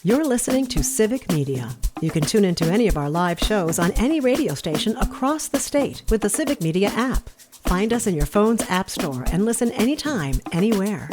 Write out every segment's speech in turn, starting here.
You're listening to Civic Media. You can tune into any of our live shows on any radio station across the state with the Civic Media app. Find us in your phone's app store and listen anytime, anywhere.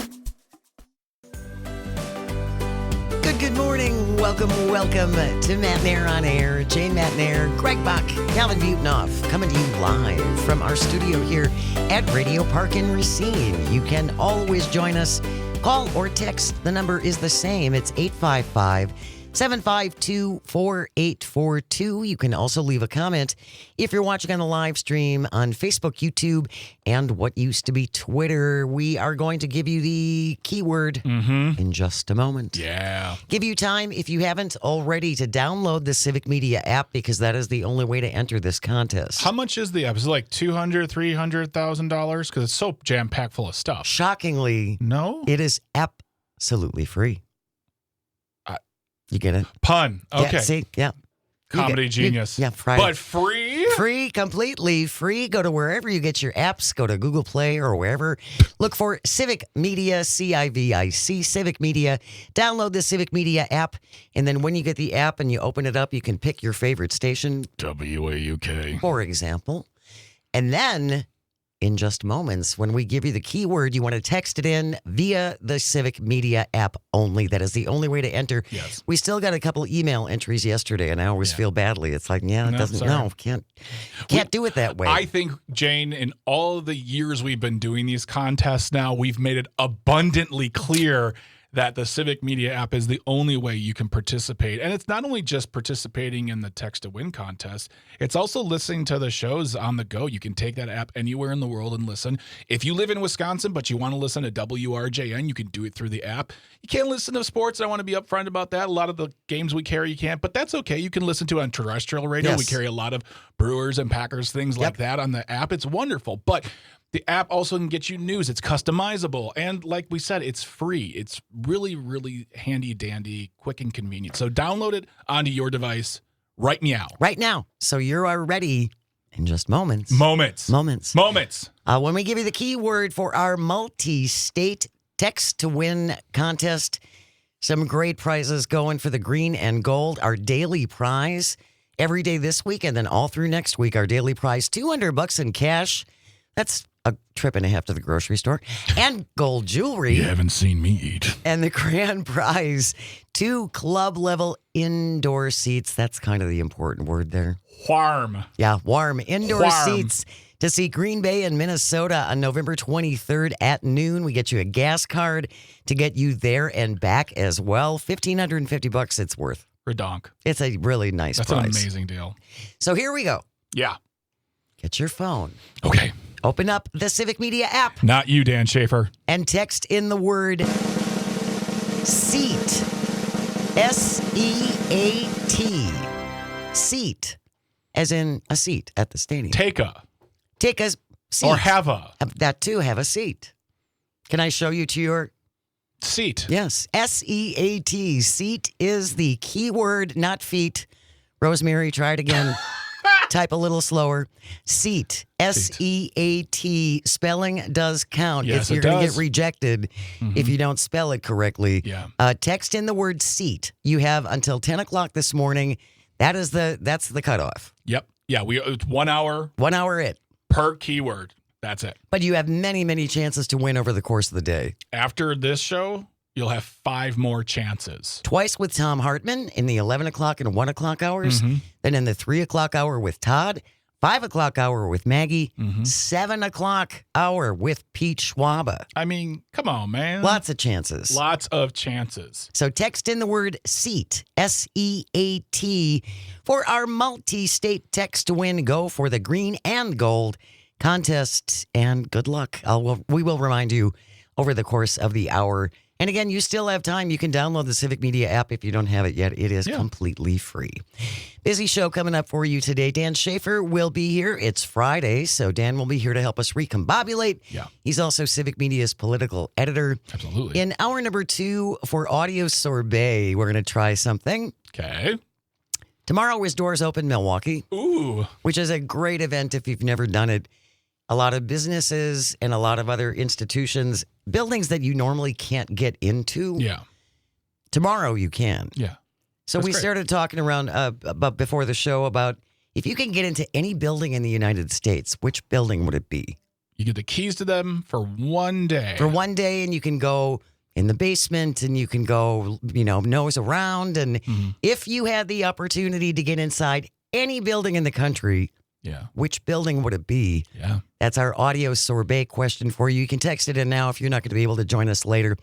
Good morning. Welcome to Matt Nair on Air. Jane Matt Nair, Greg Buck, Calvin Butenoff, coming to you live from our studio here at Radio Park in Racine. You can always join us. Call or text. The number is the same. It's 855-752-4842. You can also leave a comment if you're watching on the live stream on Facebook, YouTube, and what used to be Twitter. We are going to give you the keyword in just a moment. Yeah. Give you time, if you haven't already, to download the Civic Media app because that is the only way to enter this contest. How much is the app? Is it like $200,000, $300,000? Because it's so jam-packed full of stuff. Shockingly, No? it is absolutely free. You get it? Pun. Okay. Yeah, see? Yeah. Comedy genius. Friday. But free? Free, completely free. Go to wherever you get your apps. Go to Google Play or wherever. Look for Civic Media, CIVIC, Civic Media. Download the Civic Media app. And then when you get the app and you open it up, you can pick your favorite station. WAUK. For example. And then, in just moments, when we give you the keyword, you want to text it in via the Civic Media app only. That is the only way to enter. Yes. We still got a couple email entries yesterday, and I always feel badly. It's like, can't do it that way. I think, Jane, in all of the years we've been doing these contests now, we've made it abundantly clear that the Civic Media app is the only way you can participate. And it's not only just participating in the Text to Win contest, it's also listening to the shows on the go. You can take that app anywhere in the world and listen. If you live in Wisconsin, but you want to listen to WRJN, you can do it through the app. You can't listen to sports. I want to be upfront about that. A lot of the games we carry, you can't, but that's okay. You can listen to it on terrestrial radio. Yes. We carry a lot of Brewers and Packers, things like that on the app. It's wonderful. But the app also can get you news. It's customizable. And like we said, it's free. It's really, really handy dandy, quick and convenient. So download it onto your device right meow. Right now. So you are ready in just moments. Moments. When we give you the keyword for our multi-state Text to Win contest, some great prizes going for the green and gold. Our daily prize every day this week and then all through next week. Our daily prize, $200 in cash. That's a trip and a half to the grocery store. And gold jewelry. You haven't seen me eat. And the grand prize, 2 club-level indoor seats. That's kind of the important word there. Warm. Yeah, warm indoor seats to see Green Bay and Minnesota on November 23rd at noon. We get you a gas card to get you there and back as well. $1,550 it's worth. Redonk. It's a really nice prize. That's an amazing deal. So here we go. Yeah. Get your phone. Okay. Open up the Civic Media app. Not you, Dan Schaefer. And text in the word SEAT. S-E-A-T. Seat. As in a seat at the stadium. Take a seat. Or have a. That too, have a seat. Can I show you to your seat? Yes. S-E-A-T. Seat is the keyword, not feet. Rosemary, try it again. Type a little slower. Seat. S-E-A-T. Spelling does count. Yes, You're going to get rejected if you don't spell it correctly. Yeah. Text in the word seat. You have until 10 o'clock this morning. That's the cutoff. Yep. Yeah. It's 1 hour. 1 hour it. Per keyword. That's it. But you have many, many chances to win over the course of the day. After this show, you'll have 5 more chances. Twice with Tom Hartman in the 11 o'clock and 1 o'clock hours. Then in the 3 o'clock hour with Todd. 5 o'clock hour with Maggie. 7 o'clock hour with Pete Schwaba. I mean, come on, man. Lots of chances. Lots of chances. So text in the word SEAT, S-E-A-T, for our multi-state Text to Win. Go for the green and gold contest. And good luck. We will remind you over the course of the hour. And again, you still have time. You can download the Civic Media app if you don't have it yet. It is completely free. Busy show coming up for you today. Dan Schaefer will be here. It's Friday, so Dan will be here to help us recombobulate. Yeah. He's also Civic Media's political editor. Absolutely. In hour number 2 for Audio Sorbet, we're going to try something. Okay. Tomorrow is Doors Open Milwaukee. Ooh. Which is a great event if you've never done it. A lot of businesses and a lot of other institutions, buildings that you normally can't get into. Yeah. Tomorrow you can. Yeah. So That's we great. started talking around before the show about if you can get into any building in the United States, which building would it be? You get the keys to them for one day. For one day, and you can go in the basement and you can go, nose around. And if you had the opportunity to get inside any building in the country, Yeah. which building would it be? Yeah. That's our audio sorbet question for you. You can text it in now if you're not going to be able to join us later.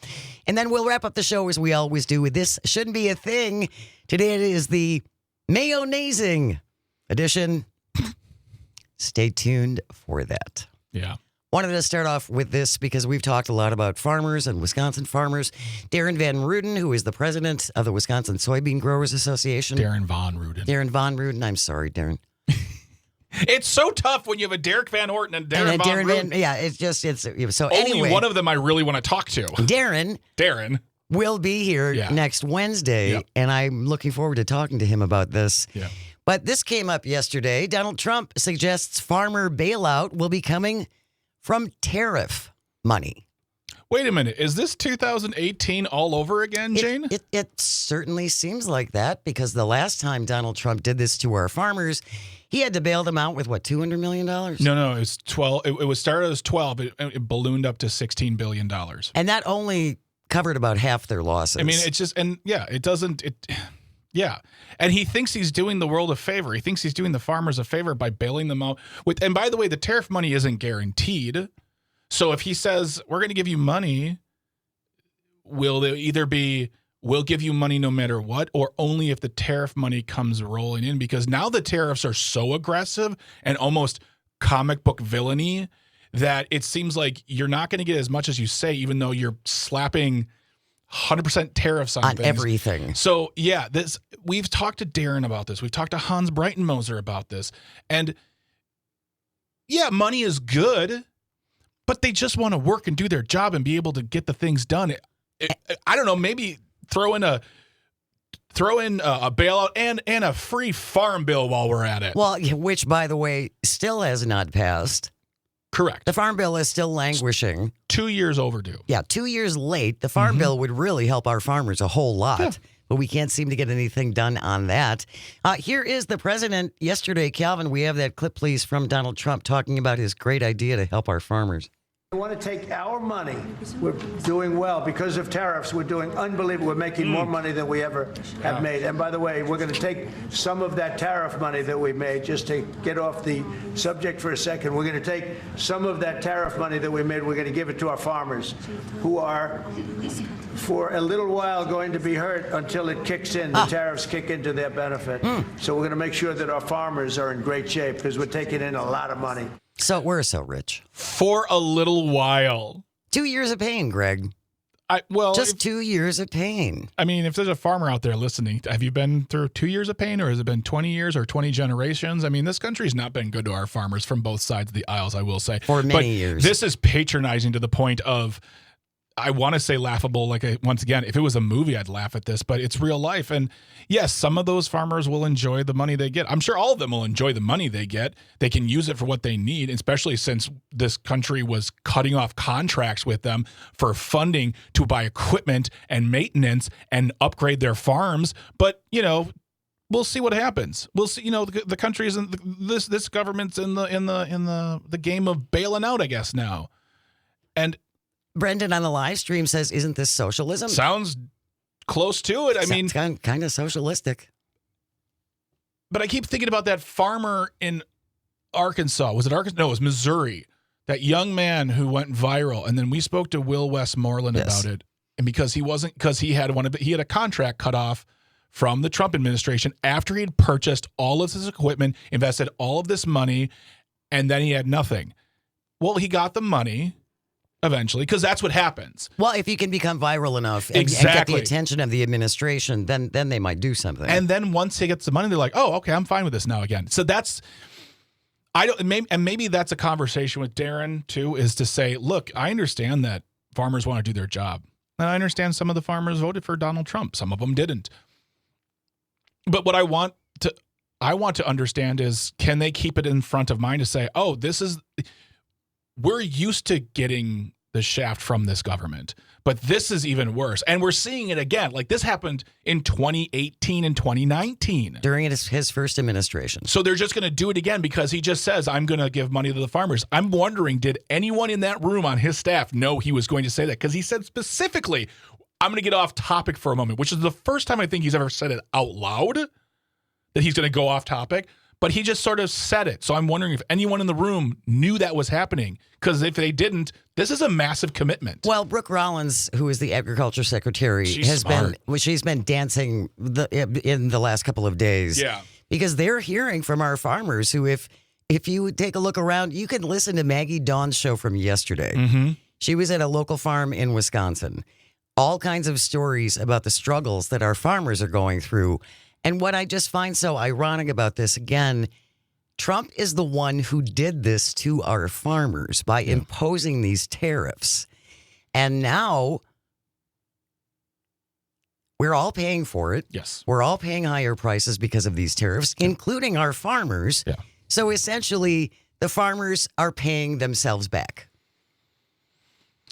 And then we'll wrap up the show as we always do with This Shouldn't Be a Thing. Today it is the mayonnaising edition. Stay tuned for that. Yeah. Wanted to start off with this because we've talked a lot about farmers and Wisconsin farmers. Darren Van Ruden, who is the president of the Wisconsin Soybean Growers Association. Darren Von Ruden. Darren Von Ruden. I'm sorry, Darren. It's so tough when you have a Derek Van Orton and Darren And Von Darren Ruden. Van, yeah, it's so Only anyway. one of them I really want to talk to. Darren will be here Yeah. next Wednesday, Yep. and I'm looking forward to talking to him about this. Yeah. But this came up yesterday. Donald Trump suggests farmer bailout will be coming from tariff money. Wait a minute. Is this 2018 all over again, Jane? It certainly seems like that because the last time Donald Trump did this to our farmers, he had to bail them out with what, $200 million? No, it was 12. It was started as 12. It ballooned up to $16 billion. And that only covered about half their losses. I mean, it's just, and yeah, it doesn't, yeah. And he thinks he's doing the world a favor. He thinks he's doing the farmers a favor by bailing them out with, and by the way, the tariff money isn't guaranteed. So if he says, we're going to give you money, will it either be, we'll give you money no matter what, or only if the tariff money comes rolling in? Because now the tariffs are so aggressive and almost comic book villainy that it seems like you're not going to get as much as you say, even though you're slapping 100% tariffs on things. everything. So yeah, we've talked to Darren about this. We've talked to Hans Breitenmoser about this. And yeah, money is good, but they just want to work and do their job and be able to get the things done. I don't know, maybe throw in a bailout and a free farm bill while we're at it. Well, which, by the way, still has not passed. Correct. The farm bill is still languishing. 2 years overdue. Yeah, 2 years late. The farm bill would really help our farmers a whole lot. Yeah. But we can't seem to get anything done on that. Here is the president yesterday. Calvin, we have that clip, please, from Donald Trump talking about his great idea to help our farmers. We want to take our money. We're doing well because of tariffs. We're doing unbelievable. We're making more money than we ever have made. And by the way, we're going to take some of that tariff money that we made, just to get off the subject for a second. We're going to take some of that tariff money that we made. We're going to give it to our farmers who are, for a little while, going to be hurt until it kicks in. The tariffs kick into their benefit. So we're going to make sure that our farmers are in great shape because we're taking in a lot of money. So we're so rich. For a little while. 2 years of pain, Greg. Just 2 years of pain. I mean, if there's a farmer out there listening, have you been through 2 years of pain, or has it been 20 years or 20 generations? I mean, this country's not been good to our farmers from both sides of the aisles, I will say. For many years. This is patronizing to the point of, I want to say laughable. Once again, if it was a movie, I'd laugh at this, but it's real life. And yes, some of those farmers will enjoy the money they get. I'm sure all of them will enjoy the money they get. They can use it for what they need, especially since this country was cutting off contracts with them for funding to buy equipment and maintenance and upgrade their farms. But, we'll see what happens. We'll see, the country isn't, this government's in the game of bailing out, I guess, now. And Brendan on the live stream says, isn't this socialism? sounds close to it. I mean, kind of socialistic. but I keep thinking about that farmer in Arkansas. Was it Arkansas? No, it was Missouri. That young man who went viral. And then we spoke to Will Westmoreland about it. And because he had a contract cut off from the Trump administration after he'd purchased all of his equipment, invested all of this money, and then he had nothing. Well, he got the money eventually, because that's what happens. Well, if you can become viral enough and get the attention of the administration, then they might do something. And then once he gets the money, they're like, oh, okay, I'm fine with this now again. So maybe that's a conversation with Darren too, is to say, look, I understand that farmers want to do their job. And I understand some of the farmers voted for Donald Trump. Some of them didn't. But what I want to understand is, can they keep it in front of mind to say, oh, we're used to getting the shaft from this government. But this is even worse. And we're seeing it again. Like this happened in 2018 and 2019. During his first administration. So they're just going to do it again because he just says, I'm going to give money to the farmers. I'm wondering, did anyone in that room on his staff know he was going to say that? Because he said specifically, I'm going to get off topic for a moment, which is the first time I think he's ever said it out loud, that he's going to go off topic. But he just sort of said it. So I'm wondering if anyone in the room knew that was happening. Because if they didn't, this is a massive commitment. Well, Brooke Rollins, who is the Agriculture Secretary, she's been dancing in the last couple of days. Yeah. Because they're hearing from our farmers who, if you take a look around, you can listen to Maggie Dawn's show from yesterday. Mm-hmm. She was at a local farm in Wisconsin. All kinds of stories about the struggles that our farmers are going through. And what I just find so ironic about this, again, Trump is the one who did this to our farmers by imposing these tariffs. And now we're all paying for it. Yes. We're all paying higher prices because of these tariffs, including our farmers. Yeah. So essentially, the farmers are paying themselves back.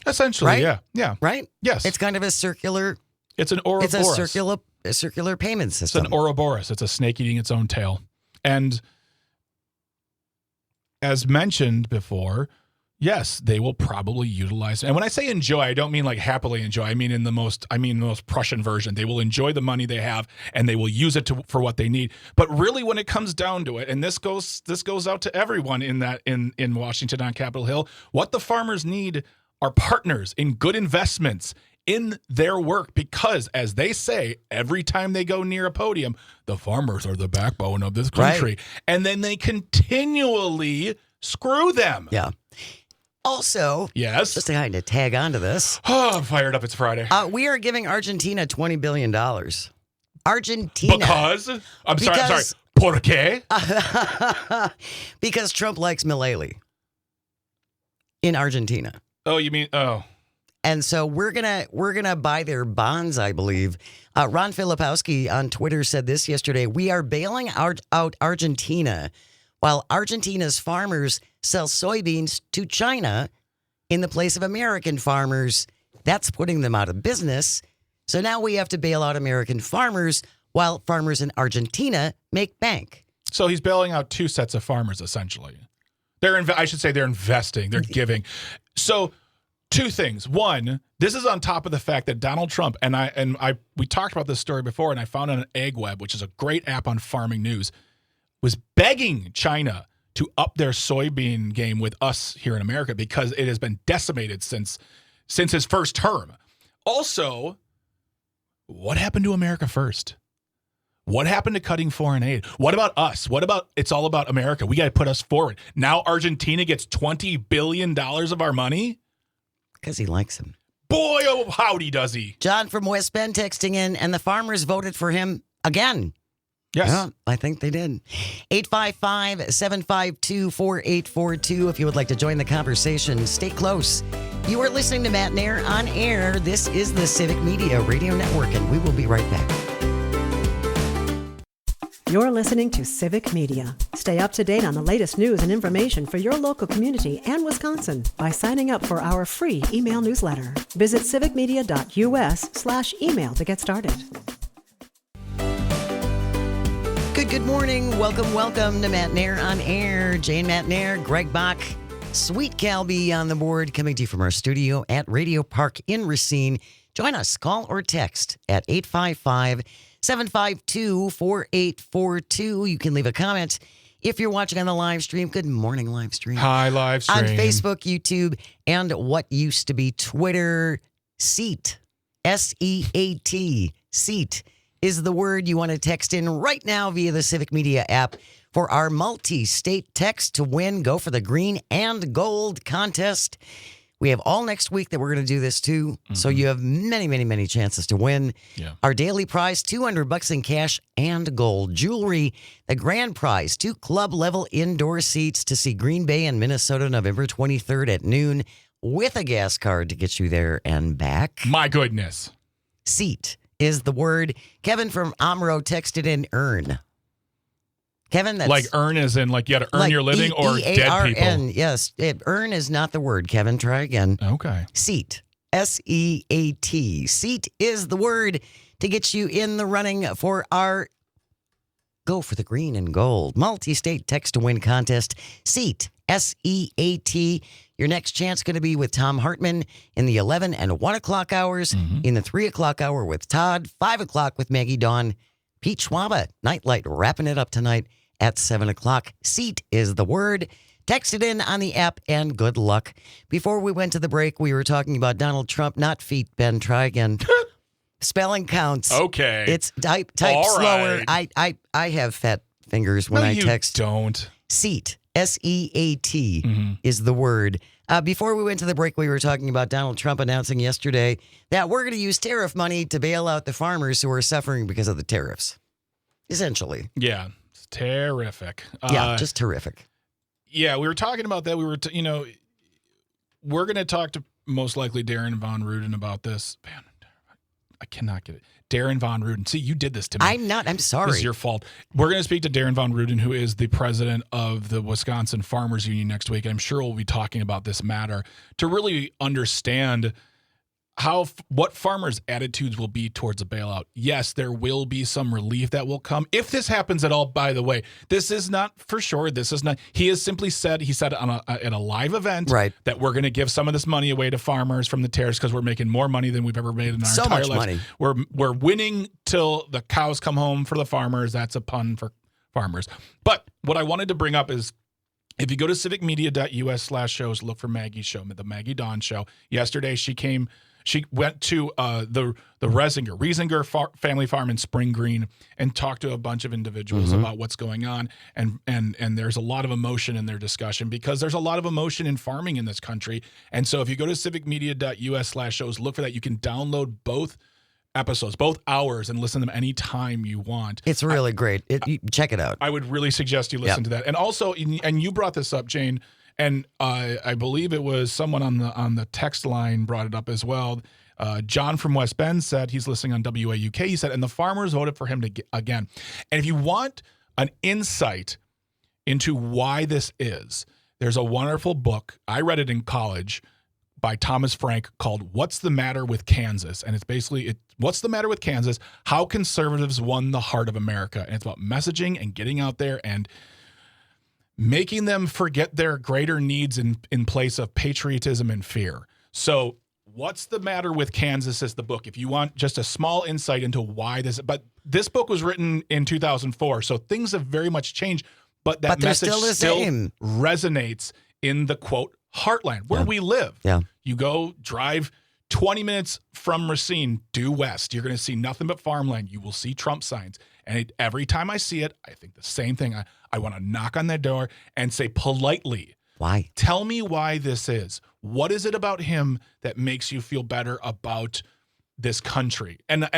Essentially, right? yeah. Yeah. Right? Yes. It's kind of a circular... It's an Ouroboros. It's a circular payment system. It's an Ouroboros. It's a snake eating its own tail. And as mentioned before, yes, they will probably utilize. And when I say enjoy, I don't mean like happily enjoy. I mean the most Prussian version. They will enjoy the money they have and they will use it for what they need. But really, when it comes down to it, and this goes out to everyone in Washington on Capitol Hill, what the farmers need are partners in good investments in their work, because as they say, every time they go near a podium, the farmers are the backbone of this country. Right. And then they continually screw them. Yeah. Also, yes, just to kind of tag onto this. Oh, I'm fired up. It's Friday. We are giving Argentina $20 billion. Argentina. Because? I'm sorry. ¿Por qué? Because Trump likes Milei in Argentina. Oh, you mean, oh. And so we're gonna buy their bonds, I believe. Ron Filipowski on Twitter said this yesterday. We are bailing out Argentina while Argentina's farmers sell soybeans to China in the place of American farmers. That's putting them out of business. So now we have to bail out American farmers while farmers in Argentina make bank. So he's bailing out two sets of farmers, essentially. They're investing. They're giving. So two things. One, this is on top of the fact that Donald Trump we talked about this story before, and I found it on AgWeb, which is a great app on farming news, was begging China to up their soybean game with us here in America because it has been decimated since his first term. Also, what happened to America first? What happened to cutting foreign aid? What about us? What about it's all about America? We got to put us forward. Now Argentina gets $20 billion of our money? Because he likes him. Boy, oh, howdy does he. John from West Bend texting in, and the farmers voted for him again. Yes. Yeah, I think they did. 855-752-4842 if you would like to join the conversation. Stay close. You are listening to Matt Nair on air. This is the Civic Media Radio Network, and we will be right back. You're listening to Civic Media. Stay up to date on the latest news and information for your local community and Wisconsin by signing up for our free email newsletter. Visit civicmedia.us/email to get started. Good morning. Welcome to Matt Nair on air. Jane Matt Nair, Greg Bach, Sweet Calby on the board, coming to you from our studio at Radio Park in Racine. Join us, call or text at 855-752-4842. You can leave a comment if you're watching on the live stream. Good morning, live stream. Hi, live stream. On Facebook, YouTube, and what used to be Twitter. SEAT, SEAT, SEAT is the word you want to text in right now via the Civic Media app for our multi-state text to win. Go for the green and gold contest. We have all next week that we're going to do this too. Mm-hmm. So you have many, many, many chances to win. Yeah. Our daily prize, $200 in cash and gold jewelry. The grand prize, 2 club-level indoor seats to see Green Bay and Minnesota November 23rd at noon with a gas card to get you there and back. My goodness. Seat is the word. Kevin from Omro texted in earn. Kevin, that's... Like earn as in like you got to earn like your living or dead E-A-R-N, people? yes. Earn is not the word, Kevin. Try again. Okay. Seat. S-E-A-T. Seat is the word to get you in the running for our Go for the Green and Gold multi-state text-to-win contest. Seat. S-E-A-T. Your next chance going to be with Tom Hartman in the 11 and 1 o'clock hours, in the 3 o'clock hour with Todd, 5 o'clock with Maggie Dawn, Pete Schwaba, Nightlight, wrapping it up tonight at 7 o'clock. Seat is the word. Text it in on the app, and good luck. Before we went to the break, we were talking about Donald Trump, not feet, Ben. Try again. Spelling counts. Okay. It's type All slower. right. I have fat fingers when No, I you text. don't. Seat. S-E-A-T is the word. Before we went to the break, we were talking about Donald Trump announcing yesterday that we're going to use tariff money to bail out the farmers who are suffering because of the tariffs. Essentially. Yeah. It's terrific. Yeah, just terrific. Yeah, we were talking about that. We were, we're going to talk to most likely Darren Von Ruden about this. Man, I cannot get it. Darren Von Ruden. See, you did this to me. I'm sorry. This is your fault. We're going to speak to Darren Von Ruden, who is the president of the Wisconsin Farmers Union next week. I'm sure we'll be talking about this matter to really understand what farmers' attitudes will be towards a bailout. Yes, there will be some relief that will come. If this happens at all, by the way, this is not for sure. This is not. He has simply said, at a live event, right, that we're going to give some of this money away to farmers from the tariffs because we're making more money than we've ever made in our entire lives. Money. We're winning till the cows come home for the farmers. That's a pun for farmers. But what I wanted to bring up is, if you go to civicmedia.us/shows, look for Maggie's show, the Maggie Dawn show. Yesterday, she went to the Riesinger family farm in Spring Green and talked to a bunch of individuals about what's going on. And there's a lot of emotion in their discussion because there's a lot of emotion in farming in this country. And so if you go to civicmedia.us/shows, look for that. You can download both episodes, both hours, and listen to them anytime you want. It's really great. Check it out. I would really suggest you listen to that. And also, and you brought this up, Jane, and I believe it was someone on the text line brought it up as well. John from West Bend said he's listening on WAUK. He said, and the farmers voted for him again. And if you want an insight into why this is, there's a wonderful book. I read it in college by Thomas Frank called What's the Matter with Kansas? And it's basically, What's the Matter with Kansas? How Conservatives Won the Heart of America. And it's about messaging and getting out there and making them forget their greater needs in place of patriotism and fear. So What's the Matter with Kansas is the book. If you want just a small insight into why but this book was written in 2004, so things have very much changed, but that message still resonates in the, quote, heartland, where we live. Yeah. You go drive 20 minutes from Racine due west. You're going to see nothing but farmland. You will see Trump signs. And every time I see it, I think the same thing. I want to knock on that door and say politely, why? Tell me why this is. What is it about him that makes you feel better about this country? And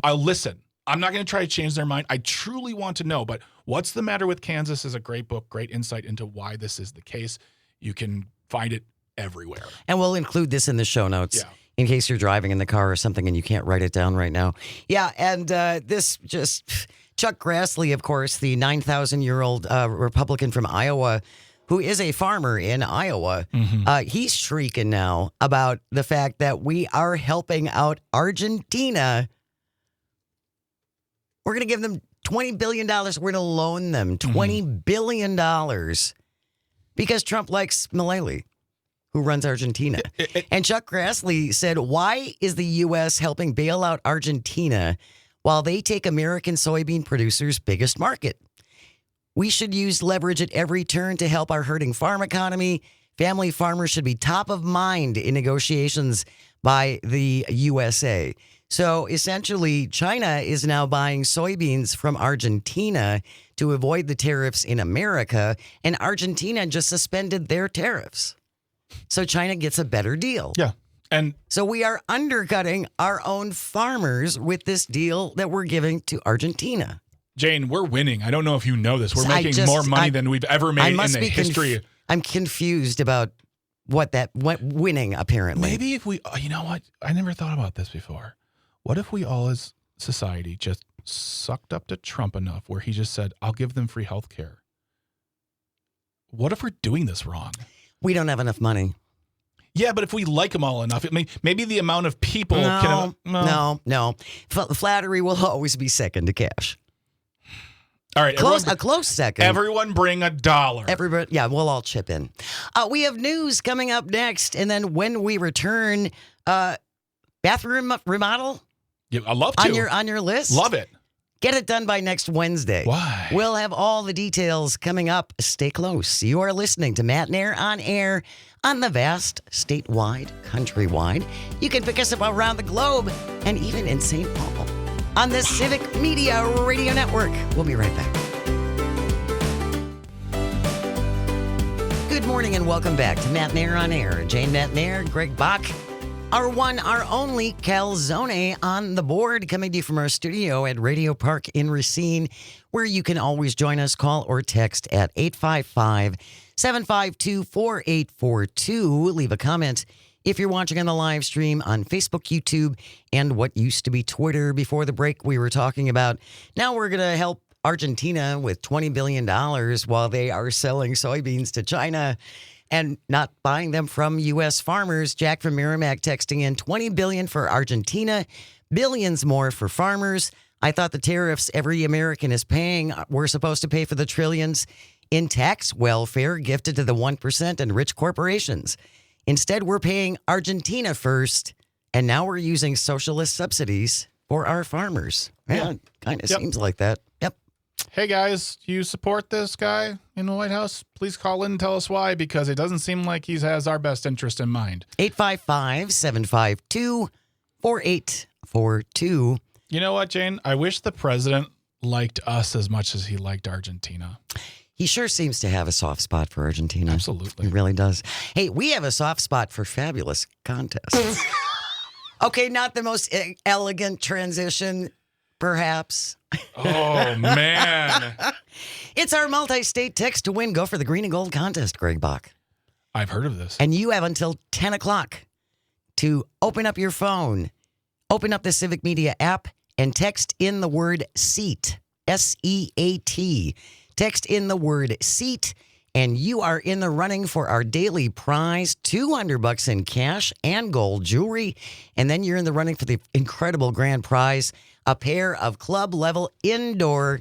I'll listen. I'm not going to try to change their mind. I truly want to know. But What's the Matter with Kansas is a great book, great insight into why this is the case. You can find it everywhere. And we'll include this in the show notes. Yeah. In case you're driving in the car or something and you can't write it down right now. Yeah, and Chuck Grassley, of course, the 9,000-year-old Republican from Iowa, who is a farmer in Iowa, he's shrieking now about the fact that we are helping out Argentina. We're going to give them $20 billion. We're going to loan them $20 billion because Trump likes Milei, who runs Argentina. And Chuck Grassley said, why is the U.S. helping bail out Argentina while they take American soybean producers' biggest market? We should use leverage at every turn to help our hurting farm economy. Family farmers should be top of mind in negotiations by the USA. So essentially, China is now buying soybeans from Argentina to avoid the tariffs in America, and Argentina just suspended their tariffs. So China gets a better deal. Yeah. And so we are undercutting our own farmers with this deal that we're giving to Argentina. Jane, we're winning. I don't know if you know this. We're making more money than we've ever made in the history. I'm confused about what winning, apparently. Maybe if we, you know what? I never thought about this before. What if we all as society just sucked up to Trump enough where he just said, I'll give them free health care. What if we're doing this wrong? We don't have enough money. Yeah, but if we like them all enough, maybe the amount of people No. Flattery will always be second to cash. All right, a close second. Everyone bring $1. Everybody, yeah, we'll all chip in. We have news coming up next, and then when we return, bathroom remodel. Yeah, I love to. On your list. Love it. Get it done by next Wednesday. Why? We'll have all the details coming up. Stay close. You are listening to Matt and Air on air on the vast, statewide, countrywide. You can pick us up around the globe and even in St. Paul on the Civic Media Radio Network. We'll be right back. Good morning and welcome back to Matt and Air on air. Jane Matt and Air, Greg Bach. Our one, our only Calzone on the board, coming to you from our studio at Radio Park in Racine, where you can always join us, call or text at 855-752-4842. Leave a comment if you're watching on the live stream on Facebook, YouTube, and what used to be Twitter. Before the break, we were talking about now we're going to help Argentina with $20 billion while they are selling soybeans to China and not buying them from U.S. farmers. Jack from Merrimack texting in $20 billion for Argentina, billions more for farmers. I thought the tariffs every American is paying were supposed to pay for the trillions in tax welfare gifted to the 1% and rich corporations. Instead, we're paying Argentina first, and now we're using socialist subsidies for our farmers. Yeah, it kind of seems like that. Yep. Hey, guys, do you support this guy in the White House? Please call in and tell us why, because it doesn't seem like he has our best interest in mind. 855-752-4842. You know what, Jane? I wish the president liked us as much as he liked Argentina. He sure seems to have a soft spot for Argentina. Absolutely. He really does. Hey, we have a soft spot for fabulous contests. Okay, not the most elegant transition, perhaps. Oh, man. It's our multi-state text to win. Go for the green and gold contest, Greg Bach. I've heard of this. And you have until 10 o'clock to open up your phone, open up the Civic Media app, and text in the word SEAT, S-E-A-T. Text in the word SEAT, and you are in the running for our daily prize, $200 in cash and gold jewelry. And then you're in the running for the incredible grand prize, a pair of club-level indoor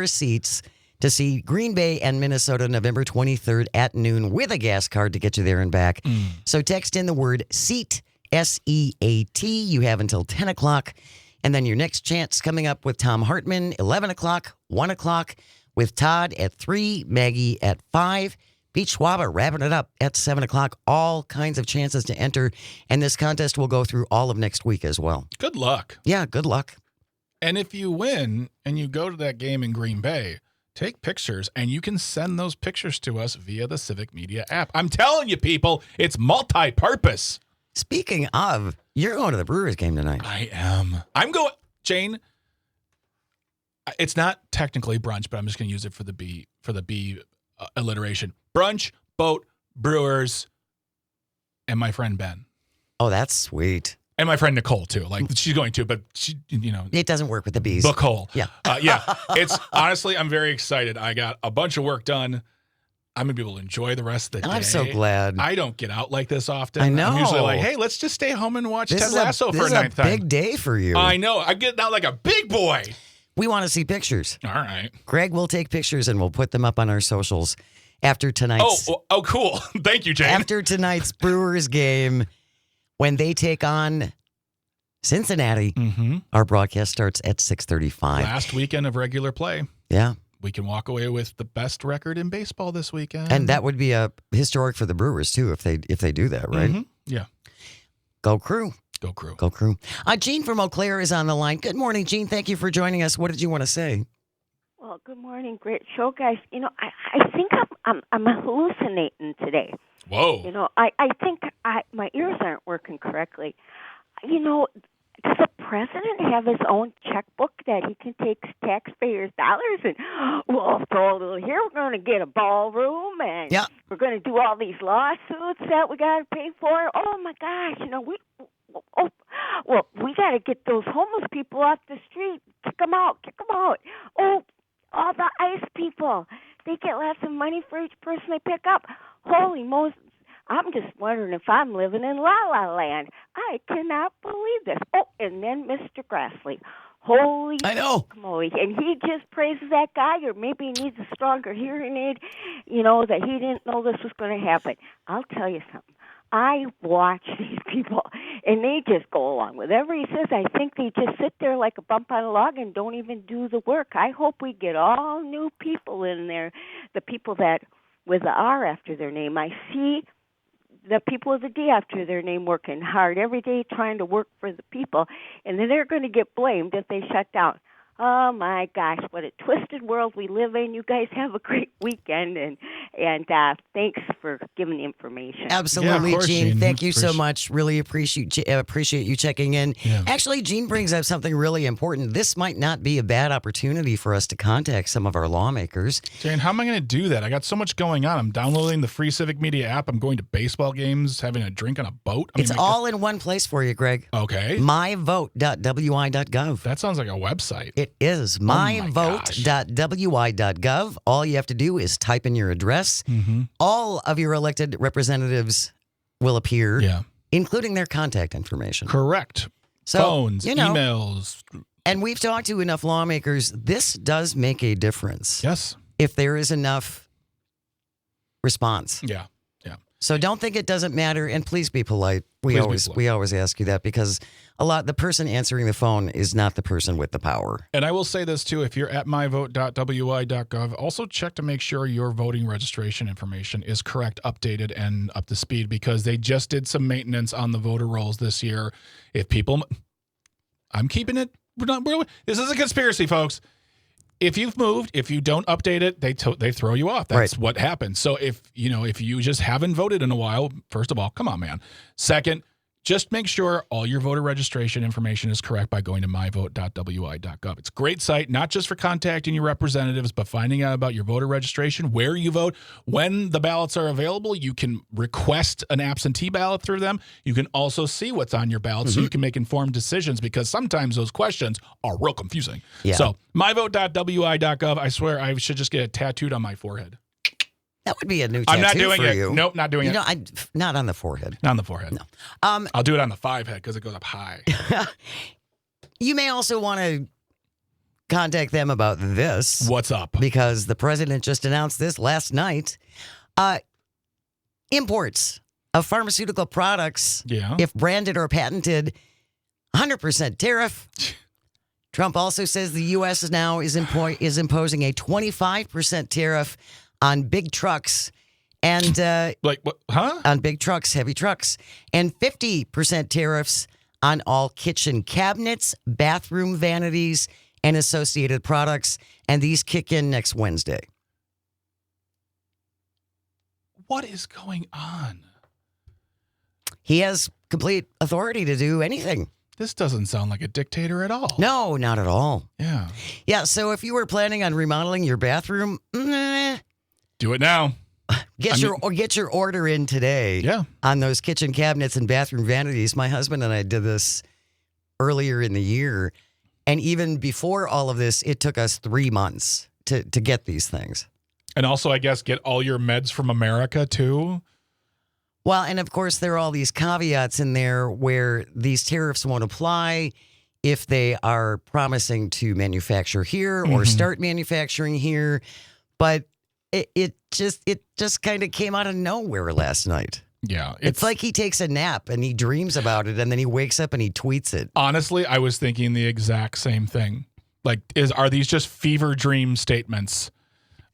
seats to see Green Bay and Minnesota November 23rd at noon with a gas card to get you there and back. So text in the word SEAT, S-E-A-T. You have until 10 o'clock. And then your next chance coming up with Tom Hartman, 11 o'clock, 1 o'clock, with Todd at 3, Maggie at 5, Pete Schwaba wrapping it up at 7 o'clock. All kinds of chances to enter. And this contest will go through all of next week as well. Good luck. Yeah, good luck. And if you win and you go to that game in Green Bay, take pictures, and you can send those pictures to us via the Civic Media app. I'm telling you, people, it's multi-purpose. Speaking of, you're going to the Brewers game tonight. I am. I'm going, Jane. It's not technically brunch, but I'm just going to use it for the B alliteration. Brunch, boat, Brewers, and my friend Ben. Oh, that's sweet. And my friend Nicole too. Like she's going to, but she, it doesn't work with the bees. Book hole. Yeah. It's honestly, I'm very excited. I got a bunch of work done. I'm going to be able to enjoy the rest of the day. I'm so glad. I don't get out like this often. I know. I'm usually like, hey, let's just stay home and watch Ted Lasso for a ninth time. This is a big day for you. I know. I'm getting out like a big boy. We want to see pictures. All right. Greg will take pictures and we'll put them up on our socials after tonight's. Oh, cool. Thank you, Jane. After tonight's Brewers game, when they take on Cincinnati, our broadcast starts at 6:35. Last weekend of regular play. Yeah. We can walk away with the best record in baseball this weekend. And that would be a historic for the Brewers, too, if they do that, right? Mm-hmm. Yeah. Go Crew. Go Crew. Go Crew. Gene from Eau Claire is on the line. Good morning, Gene. Thank you for joining us. What did you want to say? Well, good morning. Great show, guys. I think I'm hallucinating today. Whoa. I think my ears aren't working correctly. Does the president have his own checkbook that he can take taxpayers' dollars and we'll throw a little here? We're going to get a ballroom and we're going to do all these lawsuits that we got to pay for. Oh my gosh! Well, we got to get those homeless people off the street. Kick them out. Kick them out. Oh, all the ICE people. They get lots of money for each person they pick up. Holy Moses. I'm just wondering if I'm living in La La Land. I cannot believe this. Oh, and then Mr. Grassley. Holy I know. moly. And he just praises that guy, or maybe he needs a stronger hearing aid, you know, that he didn't know this was going to happen. I'll tell you something. I watch these people, and they just go along with whatever he says. I think they just sit there like a bump on a log and don't even do the work. I hope we get all new people in there, the people that with the R after their name. I see the people with the D after their name working hard every day trying to work for the people, and then they're going to get blamed if they shut down. Oh, my gosh, what a twisted world we live in. You guys have a great weekend, and thanks for giving the information. Absolutely, Yeah, of course, Gene. Thank you so Appreciate- much. Really appreciate you checking in. Yeah. Actually, Gene brings up something really important. This might not be a bad opportunity for us to contact some of our lawmakers. Jane, how am I going to do that? I got so much going on. I'm downloading the free Civic Media app. I'm going to baseball games, having a drink on a boat. It's all in one place for you, Greg. Okay. myvote.wi.gov. That sounds like a website. It is my myvote.wi.gov. All you have to do is type in your address. Mm-hmm. All of your elected representatives will appear, Yeah. including their contact information. Correct. So, Phones, you know, emails. and we've talked to enough lawmakers. This does make a difference Yes. if there is enough response. Yeah. Yeah. So don't think it doesn't matter, and please be polite. We always ask you that because the person answering the phone is not the person with the power. And I will say this too, if you're at myvote.wi.gov, also check to make sure your voting registration information is correct, updated, and up to speed, because they just did some maintenance on the voter rolls this year. If people, I'm keeping it, this is a conspiracy, folks. If you've moved, if you don't update it, they throw you off. That's Right. what happens. So if you just haven't voted in a while, first of all, come on, man. Second, just make sure all your voter registration information is correct by going to myvote.wi.gov. It's a great site, not just for contacting your representatives, but finding out about your voter registration, where you vote, when the ballots are available. You can request an absentee ballot through them. You can also see what's on your ballot so you can make informed decisions, because sometimes those questions are real confusing. Yeah. So myvote.wi.gov, I swear I should just get it tattooed on my forehead. That would be a new tattoo I'm not doing for it. you. Nope, not doing it. Not on the forehead. Not on the forehead. No. I'll do it on the 5 head because it goes up high. You may also want to contact them about this. What's up? Because the president just announced this last night. Imports of pharmaceutical products, Yeah. if branded or patented, 100% tariff. Trump also says the U.S. now is imposing a 25% tariff on big trucks and Like what? Huh? on big trucks, heavy trucks, and 50% tariffs on all kitchen cabinets, bathroom vanities, and associated products. And these kick in next Wednesday. What is going on? He has complete authority to do anything. This doesn't sound like a dictator at all. No, not at all. Yeah. Yeah, so if you were planning on remodeling your bathroom, Do it now. get your order in today. Yeah. On those kitchen cabinets and bathroom vanities. My husband and I did this earlier in the year, and even before all of this, it took us 3 months to get these things. And also, I guess, get all your meds from America, too. Well, and of course, there are all these caveats in there where these tariffs won't apply if they are promising to manufacture here or start manufacturing here. But it just kind of came out of nowhere last night. Yeah. It's like he takes a nap and he dreams about it, and then he wakes up and he tweets it. Honestly, I was thinking the exact same thing. Like, are these just fever dream statements?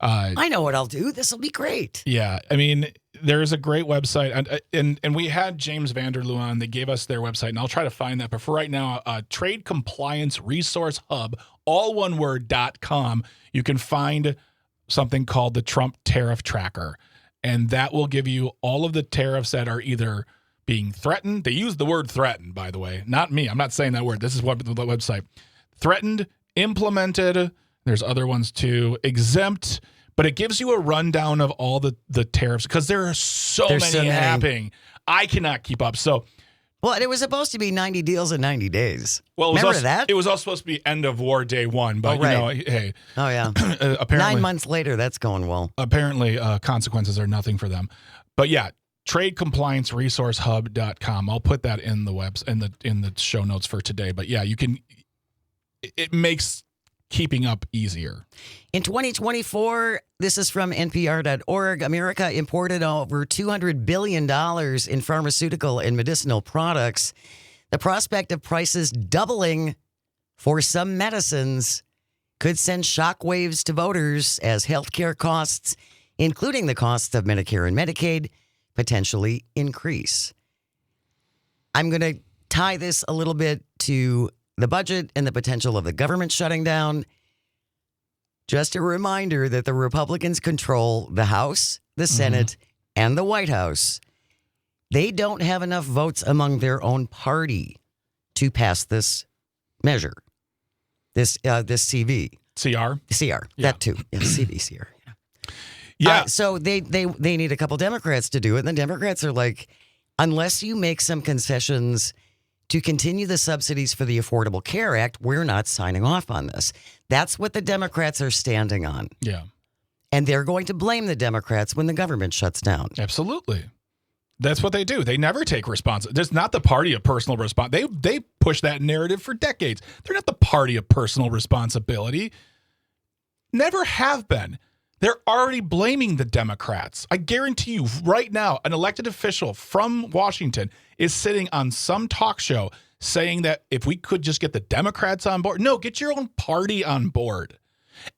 I know what I'll do. This will be great. Yeah, I mean, there's a great website, and we had James Vanderloo on. They gave us their website, and I'll try to find that. But for right now, Trade Compliance Resource Hub, all one word, .com, you can find something called the Trump Tariff Tracker, and that will give you all of the tariffs that are either being threatened. They use the word threatened, by the way, not me. I'm not saying that word. This is what the website. Threatened, implemented. There's other ones too. Exempt. But it gives you a rundown of all the tariffs, because there are so many happening. I cannot keep up. So Well, it was supposed to be 90 deals in 90 days. Well, it was Remember also, that? It was all supposed to be end of war day one, but right. hey. Oh, yeah. Apparently, 9 months later, that's going well. Apparently, consequences are nothing for them. But yeah, tradecomplianceresourcehub.com. I'll put that in the in the show notes for today. But yeah, you can. It makes keeping up easier. In 2024, this is from NPR.org, America imported over $200 billion in pharmaceutical and medicinal products. The prospect of prices doubling for some medicines could send shockwaves to voters as healthcare costs, including the costs of Medicare and Medicaid, potentially increase. I'm going to tie this a little bit to the budget and the potential of the government shutting down. Just a reminder that the Republicans control the House, the Senate, and the White House. They don't have enough votes among their own party to pass this measure, this CV. CR? CR, Yeah. that too. Yeah, CV, CR. Yeah. So they need a couple Democrats to do it. And the Democrats are like, unless you make some concessions to continue the subsidies for the Affordable Care Act, we're not signing off on this. That's what the Democrats are standing on. Yeah. And they're going to blame the Democrats when the government shuts down. Absolutely. That's what they do. They never take responsibility. There's not the party of personal responsibility. They push that narrative for decades. They're not the party of personal responsibility. Never have been. They're already blaming the Democrats. I guarantee you right now, an elected official from Washington is sitting on some talk show saying that if we could just get the Democrats on board. No, get your own party on board.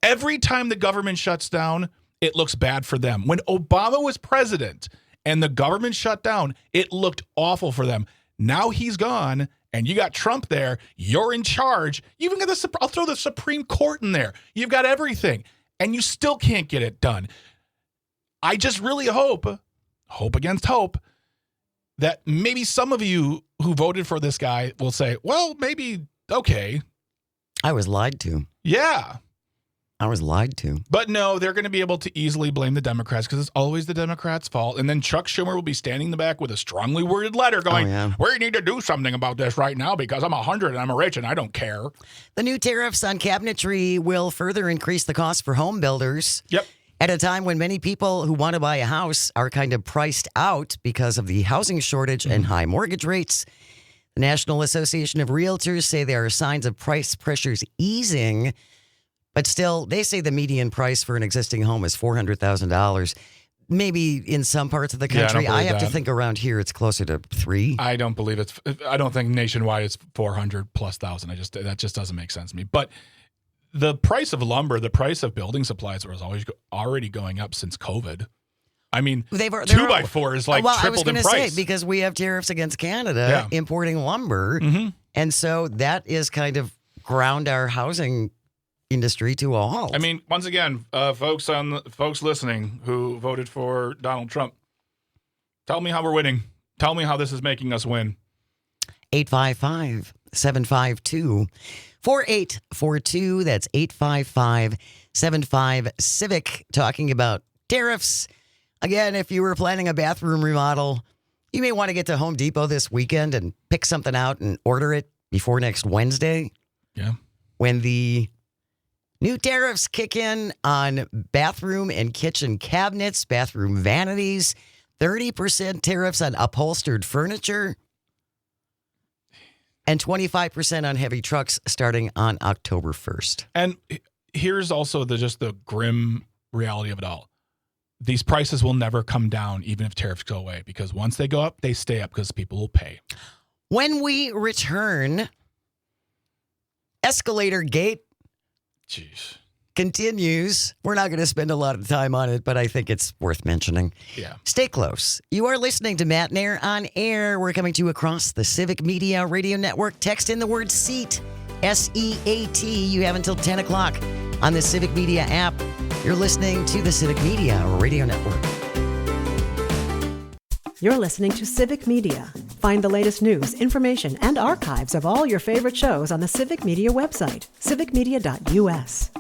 Every time the government shuts down, it looks bad for them. When Obama was president and the government shut down, it looked awful for them. Now he's gone and you got Trump there. You're in charge. You even got I'll throw the Supreme Court in there. You've got everything. And you still can't get it done. I just really hope against hope, that maybe some of you who voted for this guy will say, well, maybe, okay. I was lied to. Yeah. I was lied to. But no, they're going to be able to easily blame the Democrats because it's always the Democrats' fault. And then Chuck Schumer will be standing in the back with a strongly worded letter going, we need to do something about this right now because I'm 100 and I'm rich and I don't care. The new tariffs on cabinetry will further increase the cost for home builders. Yep. At a time when many people who want to buy a house are kind of priced out because of the housing shortage and high mortgage rates. The National Association of Realtors say there are signs of price pressures easing. But still, they say the median price for an existing home is $400,000. Maybe in some parts of the country. I have to think around here it's closer to $3. I don't believe I don't think nationwide it's 400 plus thousand. That just doesn't make sense to me. But the price of lumber, the price of building supplies was already going up since COVID. I mean, 2x4 is like tripled in price. Well, I was going to say, because we have tariffs against Canada importing lumber. And so that is kind of ground our housing industry to a halt. I mean, once again, folks listening who voted for Donald Trump, tell me how we're winning. Tell me how this is making us win. 855-752-4842. That's 855-75-CIVIC. Talking about tariffs. Again, if you were planning a bathroom remodel, you may want to get to Home Depot this weekend and pick something out and order it before next Wednesday. Yeah. When the new tariffs kick in on bathroom and kitchen cabinets, bathroom vanities, 30% tariffs on upholstered furniture, and 25% on heavy trucks starting on October 1st. And here's also the grim reality of it all. These prices will never come down even if tariffs go away, because once they go up, they stay up because people will pay. When we return, escalator gate continues. We're not going to spend a lot of time on it, but I think it's worth mentioning. Yeah. Stay close. You are listening to Matt and Air on Air. We're coming to you across the Civic Media Radio Network. Text in the word SEAT, S-E-A-T. You have until 10 o'clock on the Civic Media app. You're listening to the Civic Media Radio Network. You're listening to Civic Media. Find the latest news, information, and archives of all your favorite shows on the Civic Media website, civicmedia.us.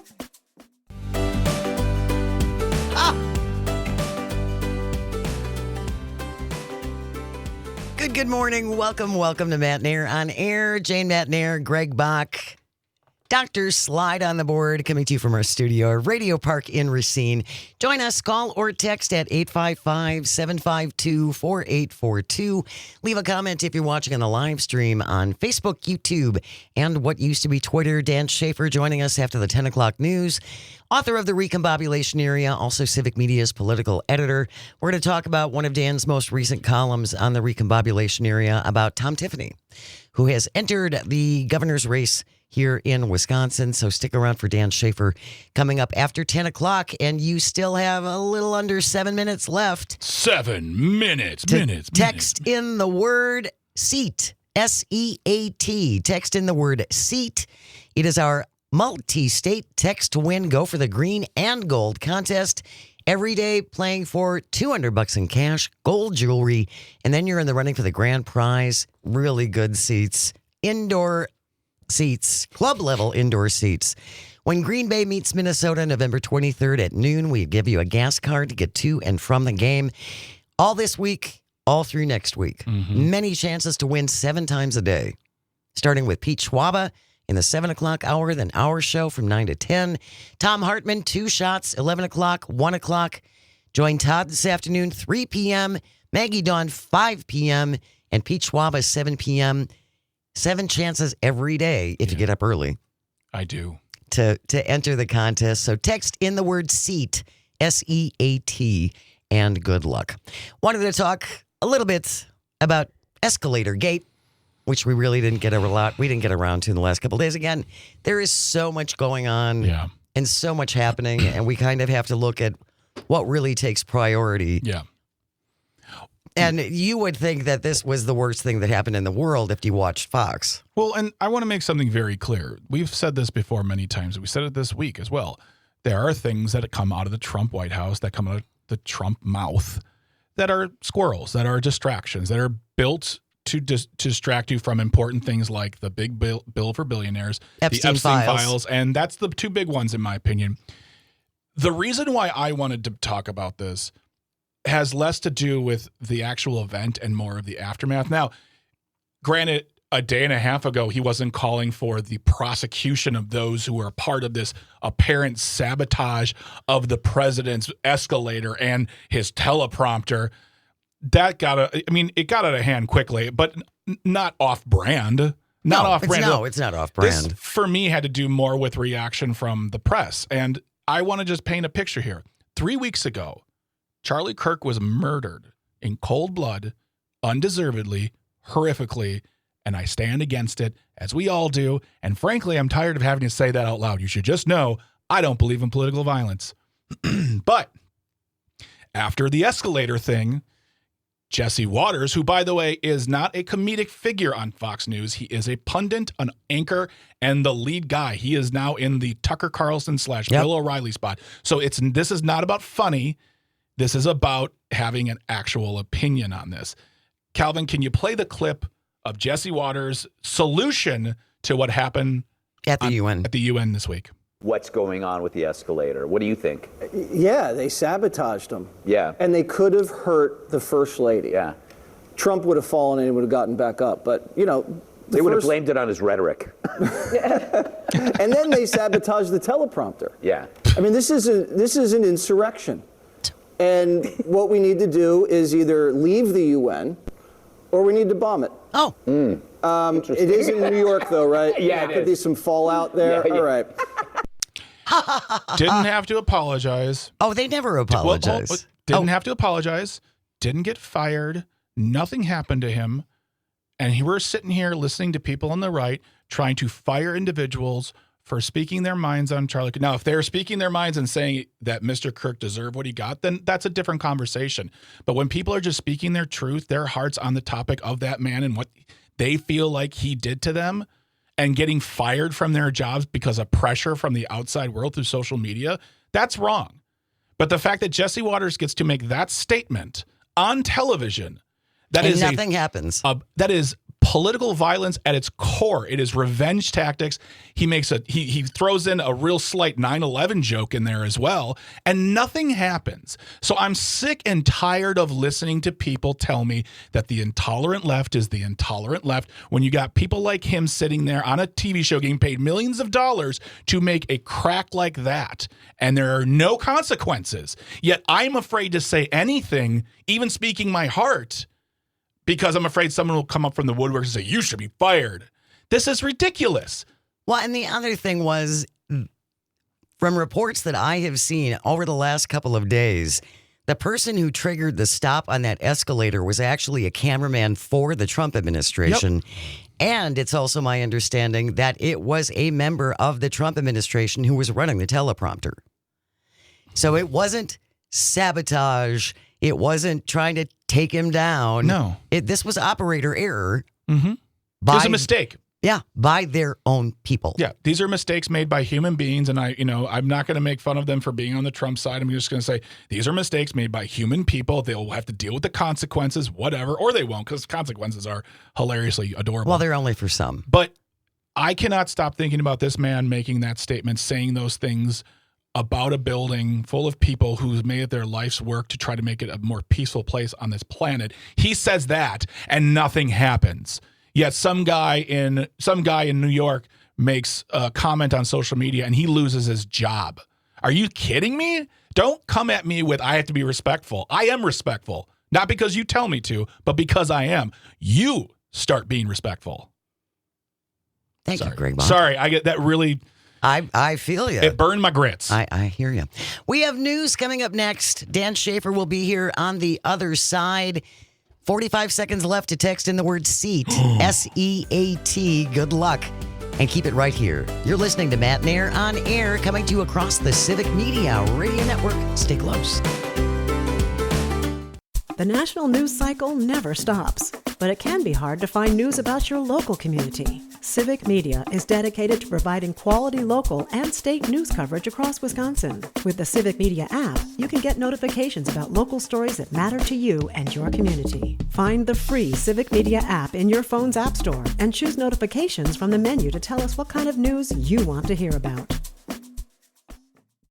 Good morning. Welcome to Matt Nair on Air. Jane Matt Nair, Greg Bach, Dr. Slide on the board, coming to you from our studio, Radio Park in Racine. Join us, call or text at 855-752-4842. Leave a comment if you're watching on the live stream on Facebook, YouTube, and what used to be Twitter. Dan Schaefer joining us after the 10 o'clock news. Author of The Recombobulation Area, also Civic Media's political editor. We're going to talk about one of Dan's most recent columns on the Recombobulation Area about Tom Tiffany, who has entered the governor's race here in Wisconsin. So stick around for Dan Schaefer coming up after 10 o'clock. And you still have a little under 7 minutes left. 7 minutes. Text in the word SEAT, S-E-A-T. Text in the word SEAT. It is our multi-state text to win. Go for the green and gold contest. Every day playing for $200 in cash, gold jewelry, and then you're in the running for the grand prize. Really good seats. Indoor seats, club level indoor seats. When Green Bay meets Minnesota November 23rd at noon, we give you a gas card to get to and from the game. All this week, all through next week. Many chances to win 7 times a day. Starting with Pete Schwaba in the 7 o'clock hour, then our show from 9 to 10. Tom Hartman, 2 shots, 11 o'clock, 1 o'clock. Join Todd this afternoon, 3 p.m. Maggie Dawn, 5 p.m. And Pete Schwaba, 7 p.m. 7 chances every day if you get up early. I do. To enter the contest. So text in the word SEAT, S-E-A-T, and good luck. Wanted to talk a little bit about Escalator Gate, which we really didn't get around to in the last couple of days. Again, there is so much going on and so much happening, and we kind of have to look at what really takes priority. Yeah. And you would think that this was the worst thing that happened in the world if you watched Fox. Well, and I want to make something very clear. We've said this before many times. We said it this week as well. There are things that come out of the Trump White House, that come out of the Trump mouth, that are squirrels, that are distractions, that are built to distract you from important things like the big bill for billionaires, the Epstein files, and that's the 2 big ones in my opinion. The reason why I wanted to talk about this has less to do with the actual event and more of the aftermath. Now, granted, a day and a half ago, he wasn't calling for the prosecution of those who were part of this apparent sabotage of the president's escalator and his teleprompter. It got out of hand quickly, but not off-brand. It's not off-brand. This, for me, had to do more with reaction from the press. And I want to just paint a picture here. 3 weeks ago, Charlie Kirk was murdered in cold blood, undeservedly, horrifically, and I stand against it, as we all do. And frankly, I'm tired of having to say that out loud. You should just know I don't believe in political violence. But after the escalator thing, Jesse Waters, who, by the way, is not a comedic figure on Fox News. He is a pundit, an anchor, and the lead guy. He is now in the Tucker Carlson / Bill O'Reilly spot. So this is not about funny. This is about having an actual opinion on this. Calvin, can you play the clip of Jesse Waters' solution to what happened at the UN this week? What's going on with the escalator? What do you think? Yeah, they sabotaged them. Yeah. And they could have hurt the first lady. Yeah. Trump would have fallen and he would have gotten back up. But, they would have blamed it on his rhetoric. And then they sabotaged the teleprompter. Yeah. I mean, this is an insurrection. And what we need to do is either leave the UN or we need to bomb it. Oh. It is in New York, though, right? Yeah, there could be some fallout there. Yeah. All right. Didn't have to apologize. Oh, they never apologize. Didn't have to apologize. Didn't get fired. Nothing happened to him. And we're sitting here listening to people on the right trying to fire individuals for speaking their minds on Charlie Kirk. Now, if they're speaking their minds and saying that Mr. Kirk deserved what he got, then that's a different conversation. But when people are just speaking their truth, their hearts on the topic of that man and what they feel like he did to them, and getting fired from their jobs because of pressure from the outside world through social media, that's wrong. But the fact that Jesse Waters gets to make that statement on television, nothing happens. That is political violence at its core. It is revenge tactics. He makes he throws in a real slight 9/11 joke in there as well, and nothing happens. So I'm sick and tired of listening to people tell me that the intolerant left is the intolerant left when you got people like him sitting there on a TV show getting paid millions of dollars to make a crack like that, and there are no consequences. Yet I'm afraid to say anything, even speaking my heart, because I'm afraid someone will come up from the woodwork and say, you should be fired. This is ridiculous. Well, and the other thing was, from reports that I have seen over the last couple of days, the person who triggered the stop on that escalator was actually a cameraman for the Trump administration. Yep. And it's also my understanding that it was a member of the Trump administration who was running the teleprompter. So it wasn't sabotage. It wasn't trying to take him down. No. This was operator error. Mm-hmm. It was a mistake. Yeah, by their own people. Yeah, these are mistakes made by human beings, and I'm not going to make fun of them for being on the Trump side. I'm just going to say these are mistakes made by human people. They'll have to deal with the consequences, whatever, or they won't, because consequences are hilariously adorable. Well, they're only for some. But I cannot stop thinking about this man making that statement, saying those things about a building full of people who's made it their life's work to try to make it a more peaceful place on this planet. He says that, and nothing happens. Yet some guy in New York makes a comment on social media and he loses his job. Are you kidding me? Don't come at me with, I have to be respectful. I am respectful. Not because you tell me to, but because I am. You start being respectful. Thank you, Greg Bob. Sorry, I get that really... I feel you. It burned my grits. I hear you. We have news coming up next. Dan Schaefer will be here on the other side. 45 seconds left to text in the word SEAT, S-E-A-T. Good luck. And keep it right here. You're listening to Matt Nair on air, coming to you across the Civic Media Radio Network. Stay close. The national news cycle never stops, but it can be hard to find news about your local community. Civic Media is dedicated to providing quality local and state news coverage across Wisconsin. With the Civic Media app, you can get notifications about local stories that matter to you and your community. Find the free Civic Media app in your phone's app store and choose notifications from the menu to tell us what kind of news you want to hear about.